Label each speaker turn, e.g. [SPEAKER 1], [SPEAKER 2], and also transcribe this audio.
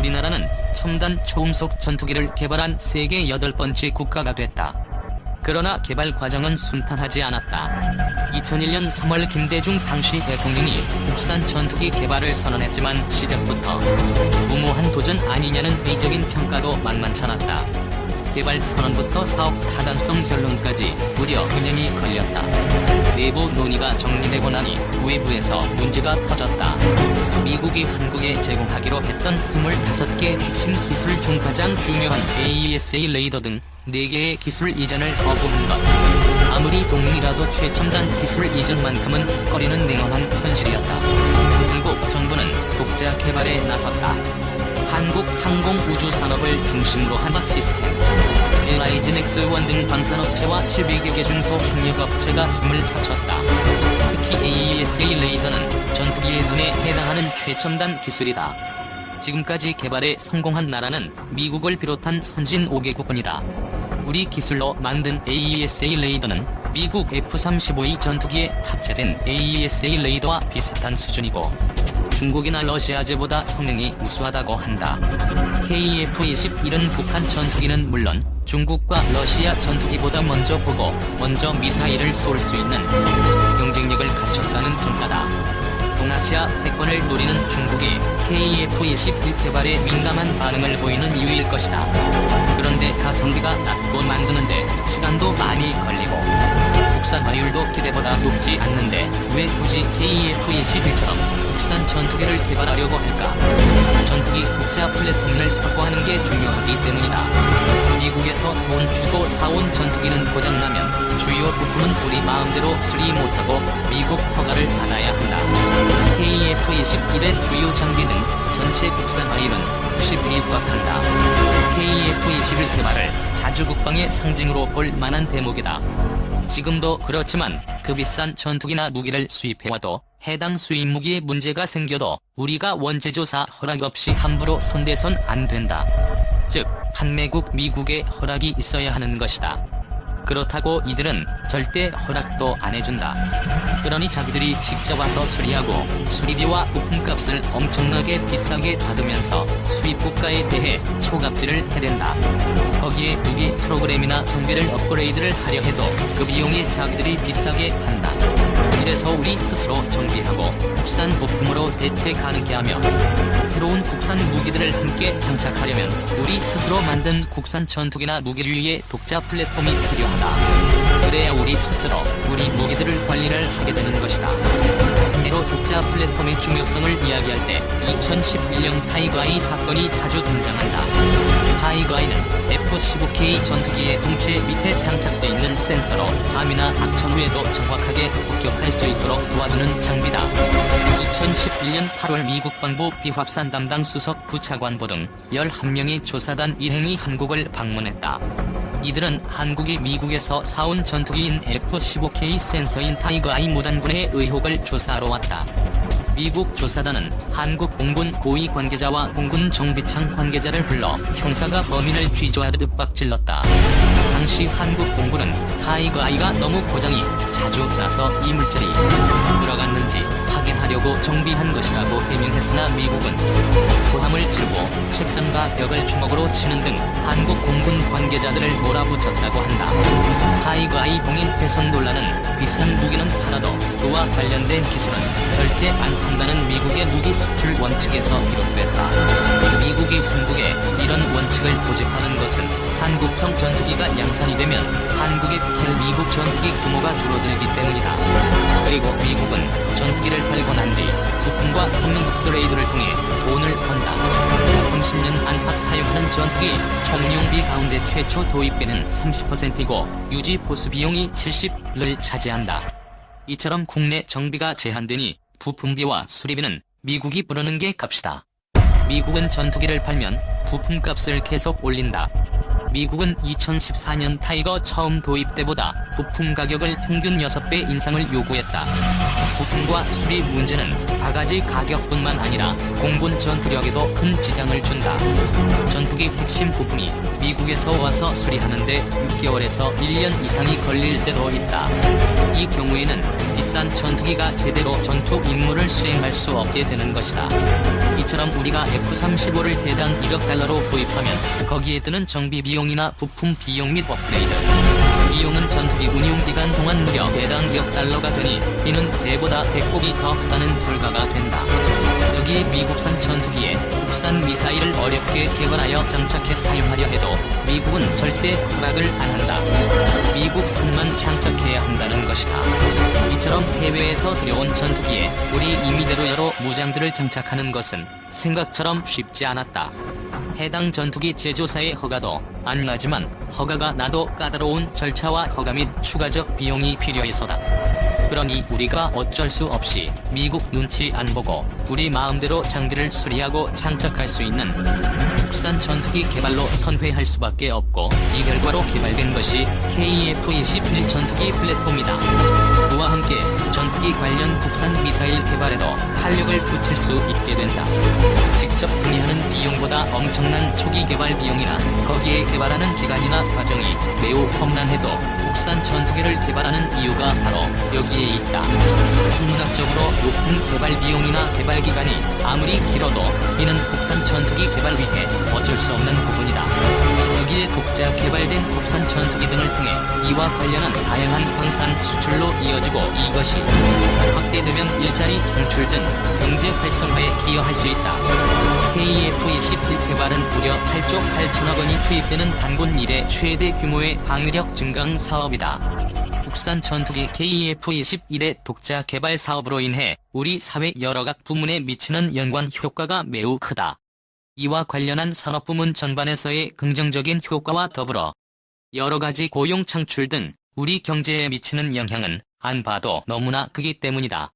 [SPEAKER 1] 우리나라는 첨단 초음속 전투기를 개발한 세계 8번째 국가가 됐다. 그러나 개발 과정은 순탄하지 않았다. 2001년 3월 김대중 당시 대통령이 국산 전투기 개발을 선언했지만 시작부터 무모한 도전 아니냐는 회의적인 평가도 만만찮았다. 개발 선언부터 사업 타당성 결론까지 무려 9년이 걸렸다. 내부 논의가 정리되고 나니 외부에서 문제가 터졌다. 미국이 한국에 제공하기로 했던 25개 핵심 기술 중 가장 중요한 AESA 레이더 등 4개의 기술 이전을 거부한 것. 아무리 동맹이라도 최첨단 기술 이전만큼은 턱걸이는 냉엄한 현실이었다. 한국 정부는 독자 개발에 나섰다. 한국 항공우주 산업을 중심으로 한 시스템, LIG 넥스1 등 방산업체와 700여 개 중소협력업체가 힘을 합쳤다. 특히 AESA 레이더는 전투기의 눈에 해당하는 최첨단 기술이다. 지금까지 개발에 성공한 나라는 미국을 비롯한 선진 5개국뿐이다. 우리 기술로 만든 AESA 레이더는 미국 F-35E 전투기에 탑재된 AESA 레이더와 비슷한 수준이고 중국이나 러시아제보다 성능이 우수하다고 한다. KF-21은 북한 전투기는 물론 중국과 러시아 전투기보다 먼저 보고 먼저 미사일을 쏠 수 있는 경쟁력을 갖췄다는 평가다. 동아시아 패권을 노리는 중국이 KF-21 개발에 민감한 반응을 보이는 이유일 것이다. 그런데 가성비가 낮고 만드는데 시간도 많이 걸리고 국산 화율도 기대보다 높지 않는데 왜 굳이 KF-21처럼 국산 전투기를 개발하려고 할까? 전투기 독자 플랫폼을 확보하는 게 중요하기 때문이다. 미국에서 돈 주고 사온 전투기는 고장나면 주요 부품은 우리 마음대로 수리 못하고 미국 허가를 받아야 한다. KF-21의 주요 장비 등 전체 국산 화율은 90에 육박한다. KF-21 개발을 자주 국방의 상징으로 볼 만한 대목이다. 지금도 그렇지만 그 비싼 전투기나 무기를 수입해와도 해당 수입 무기에 문제가 생겨도 우리가 원재조사 허락 없이 함부로 손대선 안 된다. 즉, 판매국 미국의 허락이 있어야 하는 것이다. 그렇다고 이들은 절대 허락도 안 해준다. 그러니 자기들이 직접 와서 수리하고 수리비와 부품값을 엄청나게 비싸게 받으면서 수입국가에 대해 초갑질을 해댄다. 거기에 무기 프로그램이나 장비를 업그레이드를 하려 해도 그 비용에 자기들이 비싸게 판다. 이래서 우리 스스로 정비하고 국산 부품으로 대체 가능케 하며 새로운 국산 무기들을 함께 장착하려면 우리 스스로 만든 국산 전투기나 무기류의 독자 플랫폼이 필요하다. 그래야 우리 스스로 우리 무기들을 관리를 하게 되는 것이다. 반대로 독자 플랫폼의 중요성을 이야기할 때 2011년 타이거아이 사건이 자주 등장한다. 타이거아이는 F-15K 전투기의 동체 밑에 장착돼 있는 센서로 밤이나 악천 후에도 정확하게 폭격할 수 있도록 도와주는 장비다. 2011년 8월 미국 방부 비확산 담당 수석 부차관보 등 11명의 조사단 일행이 한국을 방문했다. 이들은 한국이 미국에서 사온 전투기인 F-15K 센서인 타이거아이 무단분해 의혹을 조사하러 왔다. 미국 조사단은 한국 공군 고위 관계자와 공군 정비창 관계자를 불러 형사가 범인을 취조하듯 윽박질렀다. 당시 한국 공군은 타이거아이가 너무 고장이 자주 나서 이물질이 들어갔는지 확인하려고 정비한 것이라고 해명했으나 미국은 포함을 찌르고 책상과 벽을 주먹으로 치는 등 한국 공군 관계자들을 몰아붙였다고 한다. 타이거아이 봉인 훼손 논란은 비싼 무기는 팔아도 그와 관련된 기술은 절대 안 판다는 미국의 무기 수출 원칙에서 비롯됐다. 미국이 한국에 이런 원칙을 고집하는 것은 한국형 전투기가 양산이 되면 한국에 필 미국 전투기 규모가 줄어들기 때문이다. 그리고 미국은 전투기를 팔고 난 뒤 부품과 성능 업그레이드를 통해 돈을 번다. 30년 안팎 사용하는 전투기 총용비 가운데 최초 도입비는 30%이고 유지 보수 비용이 70%를 차지한다. 이처럼 국내 정비가 제한되니 부품비와 수리비는 미국이 부르는 게 값이다. 미국은 전투기를 팔면 부품값을 계속 올린다. 미국은 2014년 타이거 처음 도입 때보다 부품 가격을 평균 6배 인상을 요구했다. 부품과 수리 문제는 바가지 가격뿐만 아니라 공군 전투력에도 큰 지장을 준다. 전투기 핵심 부품이 미국에서 와서 수리하는데 6개월에서 1년 이상이 걸릴 때도 있다. 이 경우에는 비싼 전투기가 제대로 전투 임무를 수행할 수 없게 되는 것이다. 이처럼 우리가 F-35를 대당 1억 달러로 구입하면 거기에 드는 정비 비용이나 부품 비용 및 업그레이드 비용은 전투기 운용기간 동안 무려 대당 2억 달러가 되니 이는 배보다 배꼽이 더 크다는 결과가 된다. 여기에 미국산 전투기에 국산 미사일을 어렵게 개발하여 장착해 사용하려 해도 미국은 절대 허락을 안 한다. 미국산만 장착해야 한다는 것이다. 이처럼 해외에서 들여온 전투기에 우리 임의대로 여러 무장들을 장착하는 것은 생각처럼 쉽지 않았다. 해당 전투기 제조사의 허가도 안 나지만 허가가 나도 까다로운 절차와 허가 및 추가적 비용이 필요해서다. 그러니 우리가 어쩔 수 없이 미국 눈치 안 보고 우리 마음대로 장비를 수리하고 장착할 수 있는 국산 전투기 개발로 선회할 수밖에 없고 이 결과로 개발된 것이 KF-21 전투기 플랫폼이다. 그와 함께 전투기 관련 국산 미사일 개발에도 활력을 붙일 수 있게 된다. 직접 구매하는 비용보다 엄청난 초기 개발 비용이나 거기에 개발하는 기간이나 과정이 매우 험난해도 국산 전투기를 개발하는 이유가 바로 여기에 있다. 천문학적으로 높은 개발 비용이나 개발 기간이 아무리 길어도 이는 국산 전투기 개발 위해 어쩔 수 없는 부분이다. 여기에 독자 개발된 국산 전투기 등을 통해 이와 관련한 다양한 광산 수출로 이어지고 이것이 확대되면 일자리 창출 등 경제 활성화에 기여할 수 있다. KF-21 개발은 무려 8조 8천억 원이 투입되는 단군 이래 최대 규모의 방위력 증강 사업이다. 국산 전투기 KF-21의 독자 개발 사업으로 인해 우리 사회 여러 각 부문에 미치는 연관 효과가 매우 크다. 이와 관련한 산업부문 전반에서의 긍정적인 효과와 더불어 여러 가지 고용 창출 등 우리 경제에 미치는 영향은 안 봐도 너무나 크기 때문이다.